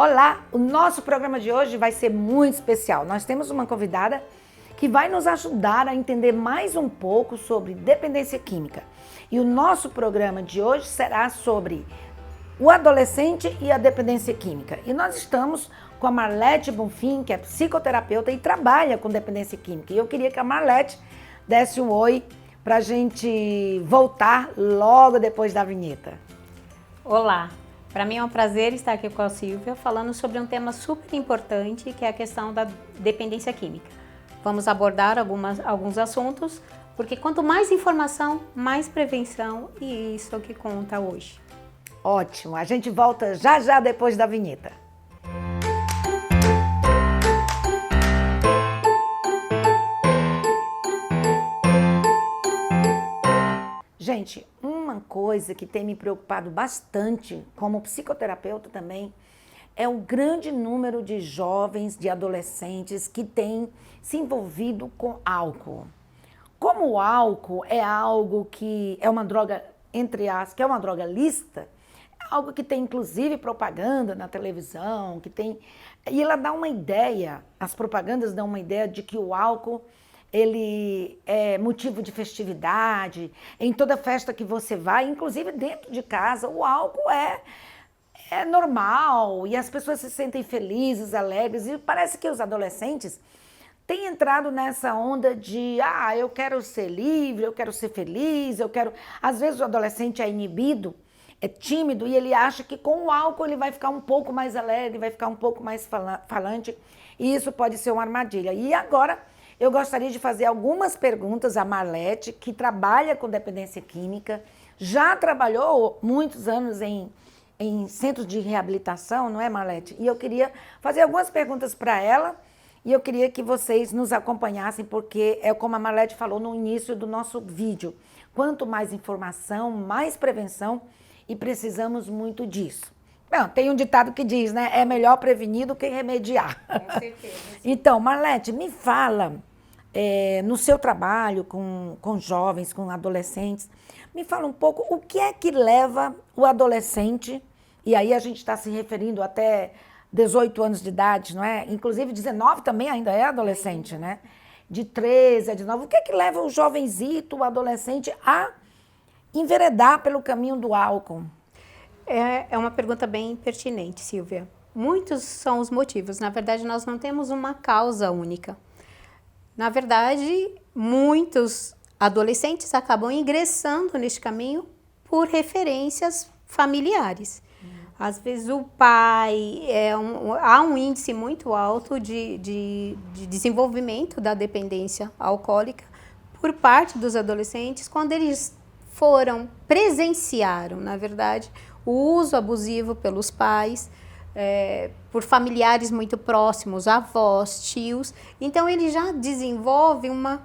Olá, o nosso programa de hoje vai ser muito especial. Nós temos uma convidada que vai nos ajudar a entender mais um pouco sobre dependência química. E o nosso programa de hoje será sobre o adolescente e a dependência química. E nós estamos com a Marlete Bonfim, que é psicoterapeuta e trabalha com dependência química. E eu queria que a Marlete desse um oi para a gente voltar logo depois da vinheta. Olá, para mim é um prazer estar aqui com a Silvia falando sobre um tema super importante, que é a questão da dependência química. Vamos abordar alguns assuntos, porque quanto mais informação, mais prevenção, e isso é o que conta hoje. Ótimo, a gente volta já depois da vinheta. Gente, uma coisa que tem me preocupado bastante como psicoterapeuta também é o grande número de jovens, de adolescentes que têm se envolvido com álcool. Como o álcool é algo que é uma droga, entre aspas, que é uma droga lícita, é algo que tem inclusive propaganda na televisão, e ela dá uma ideia, as propagandas dão uma ideia de que o álcool ele é motivo de festividade, em toda festa que você vai, inclusive dentro de casa, o álcool é normal e as pessoas se sentem felizes, alegres, e parece que os adolescentes têm entrado nessa onda de eu quero ser livre, eu quero ser feliz, Às vezes o adolescente é inibido, é tímido e ele acha que com o álcool ele vai ficar um pouco mais alegre, vai ficar um pouco mais falante, e isso pode ser uma armadilha. E agora eu gostaria de fazer algumas perguntas à Marlete, que trabalha com dependência química, já trabalhou muitos anos em centros de reabilitação, não é, Marlete? E eu queria fazer algumas perguntas para ela e eu queria que vocês nos acompanhassem, porque é como a Marlete falou no início do nosso vídeo. Quanto mais informação, mais prevenção, e precisamos muito disso. Bom, tem um ditado que diz, né? É melhor prevenir do que remediar. Com certeza. Então, Marlete, me fala, no seu trabalho com jovens, com adolescentes, me fala um pouco o que é que leva o adolescente, e aí a gente está se referindo até 18 anos de idade, não é? Inclusive 19 também ainda é adolescente, né? De 13 a 19, o que é que leva o jovenzito, o adolescente, a enveredar pelo caminho do álcool? É uma pergunta bem pertinente, Silvia. Muitos são os motivos. Na verdade, nós não temos uma causa única. Na verdade, muitos adolescentes acabam ingressando neste caminho por referências familiares. Às vezes o pai, há um índice muito alto de desenvolvimento da dependência alcoólica por parte dos adolescentes quando eles presenciaram, na verdade, o uso abusivo pelos pais, por familiares muito próximos, avós, tios. Então, ele já desenvolve uma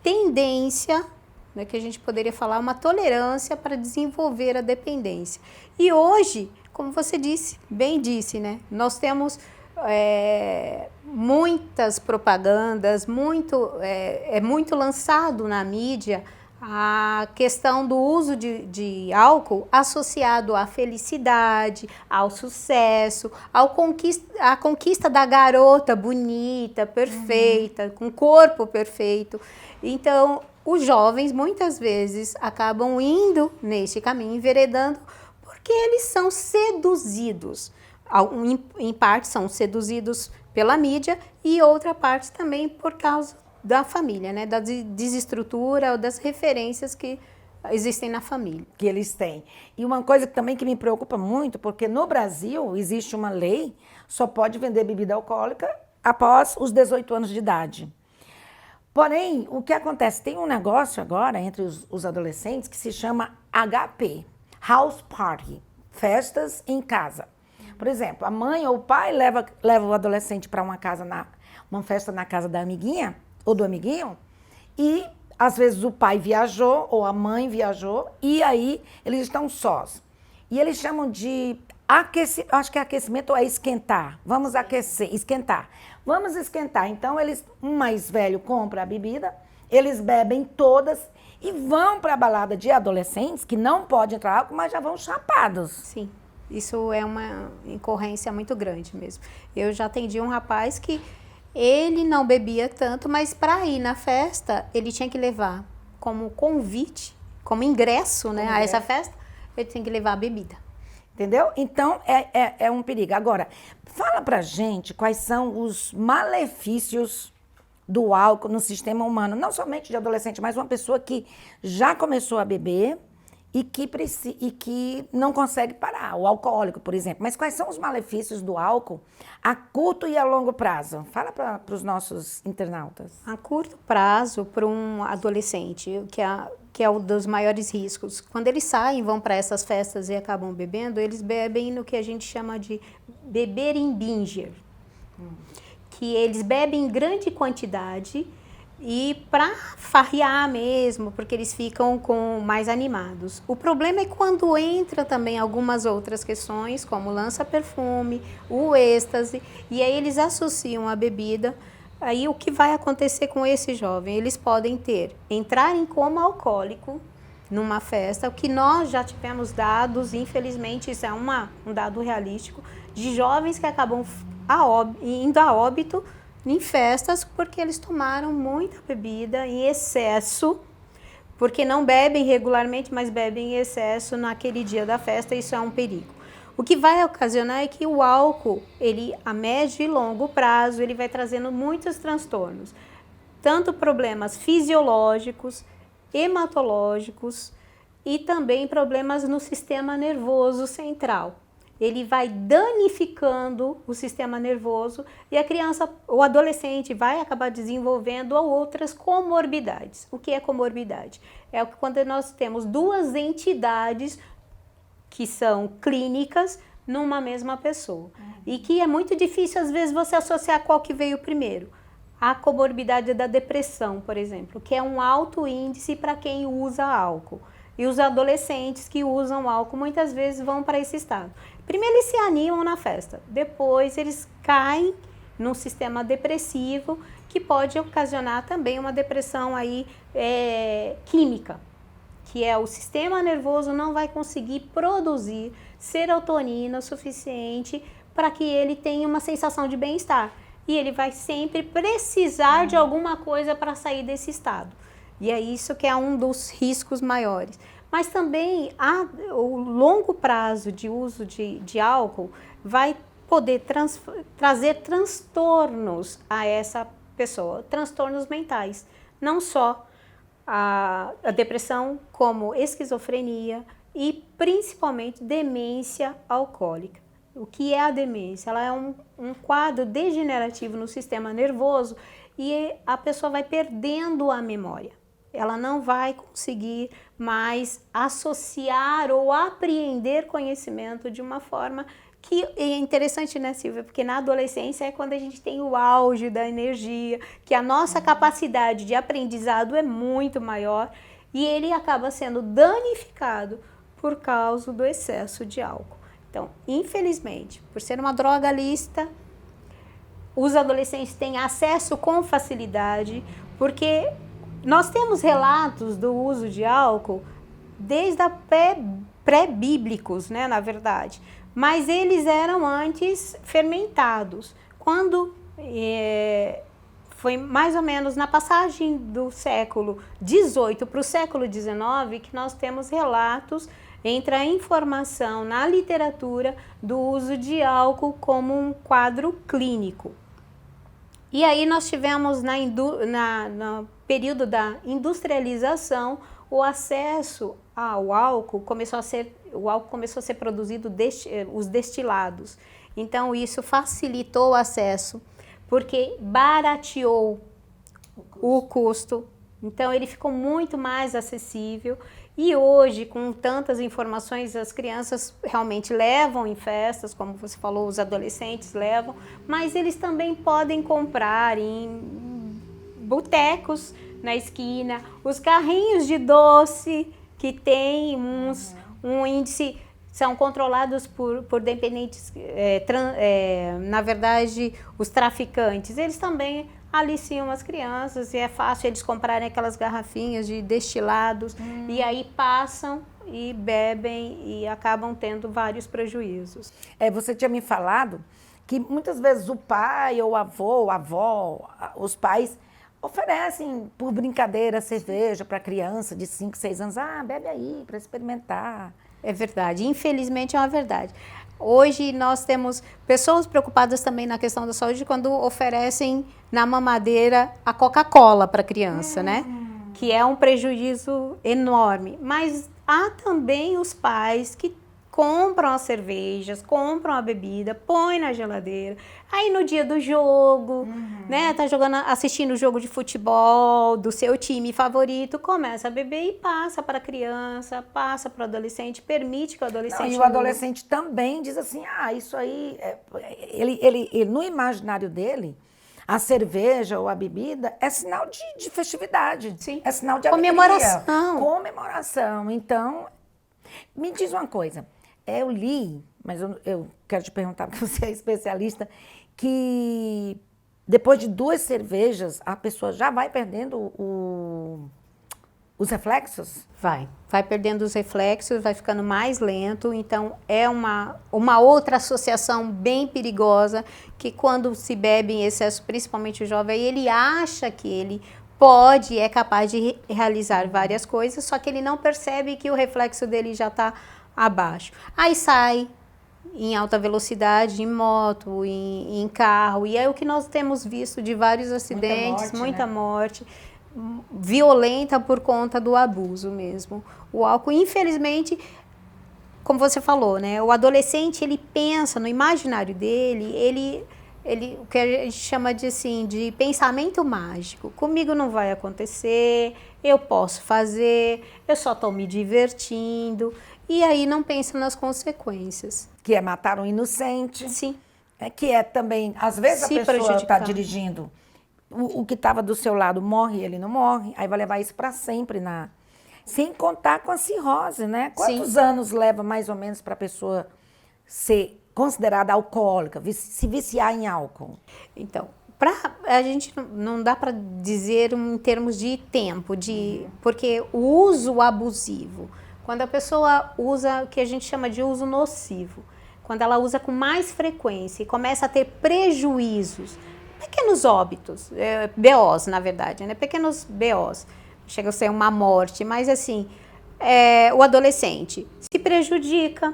tendência, né, que a gente poderia falar, uma tolerância para desenvolver a dependência. E hoje, como você bem disse, né, nós temos muitas propagandas, é muito lançado na mídia a questão do uso de álcool associado à felicidade, ao sucesso, à conquista da garota bonita, perfeita, com corpo perfeito. Então, os jovens muitas vezes acabam indo neste caminho, enveredando, porque eles são seduzidos. Em parte são seduzidos pela mídia e outra parte também por causa da família, né? Da desestrutura ou das referências que existem na família. Que eles têm. E uma coisa também que me preocupa muito, porque no Brasil existe uma lei, só pode vender bebida alcoólica após os 18 anos de idade. Porém, o que acontece? Tem um negócio agora entre os adolescentes que se chama HP, House Party, festas em casa. Por exemplo, a mãe ou o pai leva o adolescente para uma festa na casa da amiguinha, ou do amiguinho, e às vezes o pai viajou ou a mãe viajou e aí eles estão sós. E eles chamam de acho que é aquecimento ou é esquentar. Vamos aquecer, esquentar. Vamos esquentar. Então um mais velho compra a bebida, eles bebem todas e vão para a balada de adolescentes que não pode entrar álcool, mas já vão chapados. Sim. Isso é uma incorrência muito grande mesmo. Eu já atendi um rapaz que ele não bebia tanto, mas para ir na festa, ele tinha que levar como convite, como ingresso, né, a essa festa, ele tem que levar a bebida. Entendeu? Então, é um perigo. Agora, fala pra gente quais são os malefícios do álcool no sistema humano. Não somente de adolescente, mas uma pessoa que já começou a beber e que não consegue parar. O alcoólico, por exemplo. Mas quais são os malefícios do álcool a curto e a longo prazo? Fala para os nossos internautas. A curto prazo, para um adolescente, que é um dos maiores riscos, quando eles saem, vão para essas festas e acabam bebendo, eles bebem no que a gente chama de beber em binger, que eles bebem em grande quantidade e para farrear mesmo, porque eles ficam mais animados. O problema é quando entra também algumas outras questões, como lança-perfume, o êxtase, e aí eles associam a bebida. Aí o que vai acontecer com esse jovem? Eles podem entrar em coma alcoólico numa festa, o que nós já tivemos dados, infelizmente isso é um dado realístico, de jovens que acabam indo a óbito em festas porque eles tomaram muita bebida em excesso, porque não bebem regularmente, mas bebem em excesso naquele dia da festa, isso é um perigo. O que vai ocasionar é que o álcool, ele a médio e longo prazo, ele vai trazendo muitos transtornos, tanto problemas fisiológicos, hematológicos e também problemas no sistema nervoso central. Ele vai danificando o sistema nervoso e a criança, o adolescente vai acabar desenvolvendo outras comorbidades. O que é comorbidade? É quando nós temos duas entidades que são clínicas numa mesma pessoa. E que é muito difícil, às vezes, você associar qual que veio primeiro. A comorbidade da depressão, por exemplo, que é um alto índice para quem usa álcool. E os adolescentes que usam álcool muitas vezes vão para esse estado. Primeiro eles se animam na festa, depois eles caem num sistema depressivo que pode ocasionar também uma depressão aí, química, que é o sistema nervoso não vai conseguir produzir serotonina suficiente para que ele tenha uma sensação de bem-estar. E ele vai sempre precisar de alguma coisa para sair desse estado. E é isso que é um dos riscos maiores. Mas também o longo prazo de uso de álcool vai poder trazer transtornos a essa pessoa, transtornos mentais. Não só a depressão, como esquizofrenia e principalmente demência alcoólica. O que é a demência? Ela é um quadro degenerativo no sistema nervoso e a pessoa vai perdendo a memória. Ela não vai conseguir mais associar ou apreender conhecimento de uma forma que é interessante, né, Silvia? Porque na adolescência é quando a gente tem o auge da energia, que a nossa capacidade de aprendizado é muito maior e ele acaba sendo danificado por causa do excesso de álcool. Então, infelizmente, por ser uma droga lícita, os adolescentes têm acesso com facilidade, porque nós temos relatos do uso de álcool desde a pré-bíblicos, né, na verdade, mas eles eram antes fermentados. Quando foi mais ou menos na passagem do século XVIII para o século XIX que nós temos relatos entre a informação na literatura do uso de álcool como um quadro clínico. E aí nós tivemos no período da industrialização o acesso ao álcool começou a ser produzido os destilados. Então isso facilitou o acesso porque barateou o custo. Então ele ficou muito mais acessível. E hoje, com tantas informações, as crianças realmente levam em festas, como você falou, os adolescentes levam, mas eles também podem comprar em botecos na esquina, os carrinhos de doce que tem um índice, são controlados por dependentes, na verdade, os traficantes, eles também aliciam as crianças e é fácil eles comprarem aquelas garrafinhas de destilados e aí passam e bebem e acabam tendo vários prejuízos. Você tinha me falado que muitas vezes o pai ou o avô, a avó, os pais oferecem por brincadeira cerveja para criança de 5, 6 anos. Bebe aí para experimentar. É verdade, infelizmente é uma verdade. Hoje nós temos pessoas preocupadas também na questão da saúde quando oferecem na mamadeira a Coca-Cola para a criança, né? Que é um prejuízo enorme. Mas há também os pais que compram as cervejas, compram a bebida, põem na geladeira. Aí no dia do jogo, né, tá jogando, assistindo o jogo de futebol do seu time favorito, começa a beber e passa para a criança, passa para o adolescente, permite que o adolescente... E o adolescente também diz assim, isso aí... Ele, no imaginário dele, a cerveja ou a bebida é sinal de festividade. Sim. É sinal de comemoração. Alegria. Comemoração. Então, me diz uma coisa. Eu li, mas eu quero te perguntar, porque você é especialista, que depois de 2 cervejas, a pessoa já vai perdendo os reflexos? Vai perdendo os reflexos, vai ficando mais lento, então é uma outra associação bem perigosa, que quando se bebe em excesso, principalmente o jovem, ele acha que ele pode, é capaz de realizar várias coisas, só que ele não percebe que o reflexo dele já está abaixo. Aí sai em alta velocidade, em moto, em carro, e é o que nós temos visto de vários acidentes, muita morte, violenta por conta do abuso mesmo. O álcool, infelizmente, como você falou, né? O adolescente, ele pensa no imaginário dele, ele o que a gente chama de pensamento mágico. Comigo não vai acontecer, eu posso fazer, eu só estou me divertindo. E aí não pensa nas consequências. Que é matar um inocente. Sim. Que é também, às vezes a pessoa está dirigindo, o que estava do seu lado morre, ele não morre, aí vai levar isso para sempre, sem contar com a cirrose, né? Quantos anos leva mais ou menos para a pessoa ser considerada alcoólica, se viciar em álcool? Então, a gente não dá para dizer em termos de tempo, porque o uso abusivo, quando a pessoa usa o que a gente chama de uso nocivo, quando ela usa com mais frequência e começa a ter prejuízos, pequenos óbitos, BOs na verdade, né? Pequenos BOs, chega a ser uma morte, mas assim, o adolescente se prejudica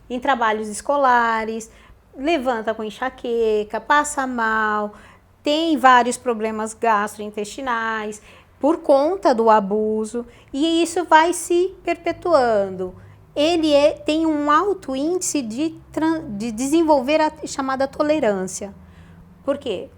em trabalhos escolares, levanta com enxaqueca, passa mal, tem vários problemas gastrointestinais, por conta do abuso, e isso vai se perpetuando. Ele tem um alto índice de desenvolver a chamada tolerância. Por quê?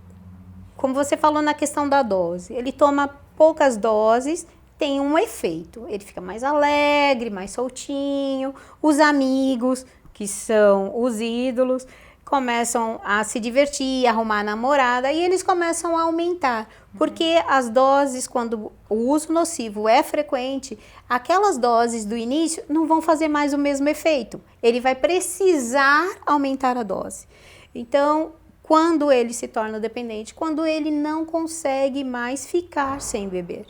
Como você falou na questão da dose, ele toma poucas doses, tem um efeito. Ele fica mais alegre, mais soltinho, os amigos, que são os ídolos, começam a se divertir, arrumar namorada, e eles começam a aumentar. Porque as doses, quando o uso nocivo é frequente, aquelas doses do início não vão fazer mais o mesmo efeito. Ele vai precisar aumentar a dose. Então, quando ele se torna dependente, quando ele não consegue mais ficar sem beber.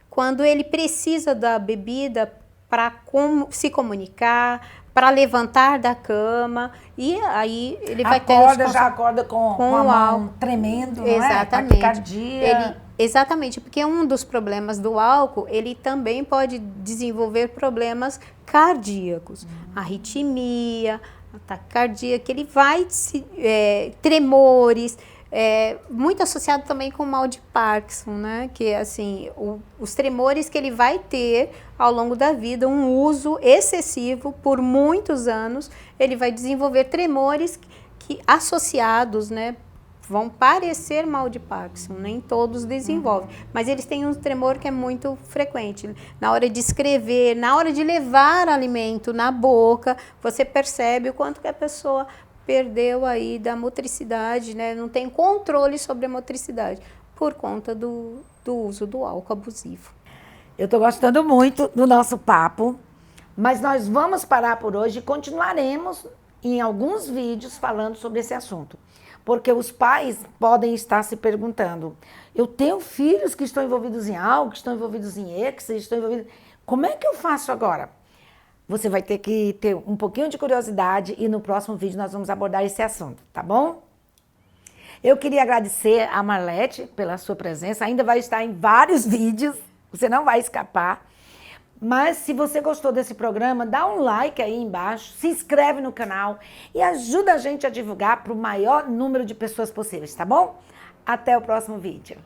Quando ele precisa da bebida para se comunicar, para levantar da cama, e aí ele vai ter... Já acorda com a mão tremendo, exatamente. Não é? Taquicardia. Exatamente, porque um dos problemas do álcool, ele também pode desenvolver problemas cardíacos, arritmia, taquicardia, que ele vai, tremores, muito associado também com o mal de Parkinson, né? Que assim, os tremores que ele vai ter ao longo da vida, um uso excessivo por muitos anos, ele vai desenvolver tremores que associados, né, vão parecer mal de Parkinson, nem todos desenvolvem, mas eles têm um tremor que é muito frequente. Na hora de escrever, na hora de levar alimento na boca, você percebe o quanto que a pessoa perdeu aí da motricidade, né? Não tem controle sobre a motricidade por conta do uso do álcool abusivo. Eu estou gostando muito do nosso papo, mas nós vamos parar por hoje e continuaremos em alguns vídeos falando sobre esse assunto. Porque os pais podem estar se perguntando, eu tenho filhos que estão envolvidos em álcool, que estão envolvidos em ex, estão envolvidos... Como é que eu faço agora? você vai ter que ter um pouquinho de curiosidade e no próximo vídeo nós vamos abordar esse assunto, tá bom? Eu queria agradecer a Marlete pela sua presença, ainda vai estar em vários vídeos, você não vai escapar. Mas se você gostou desse programa, dá um like aí embaixo, se inscreve no canal e ajuda a gente a divulgar para o maior número de pessoas possíveis, tá bom? Até o próximo vídeo.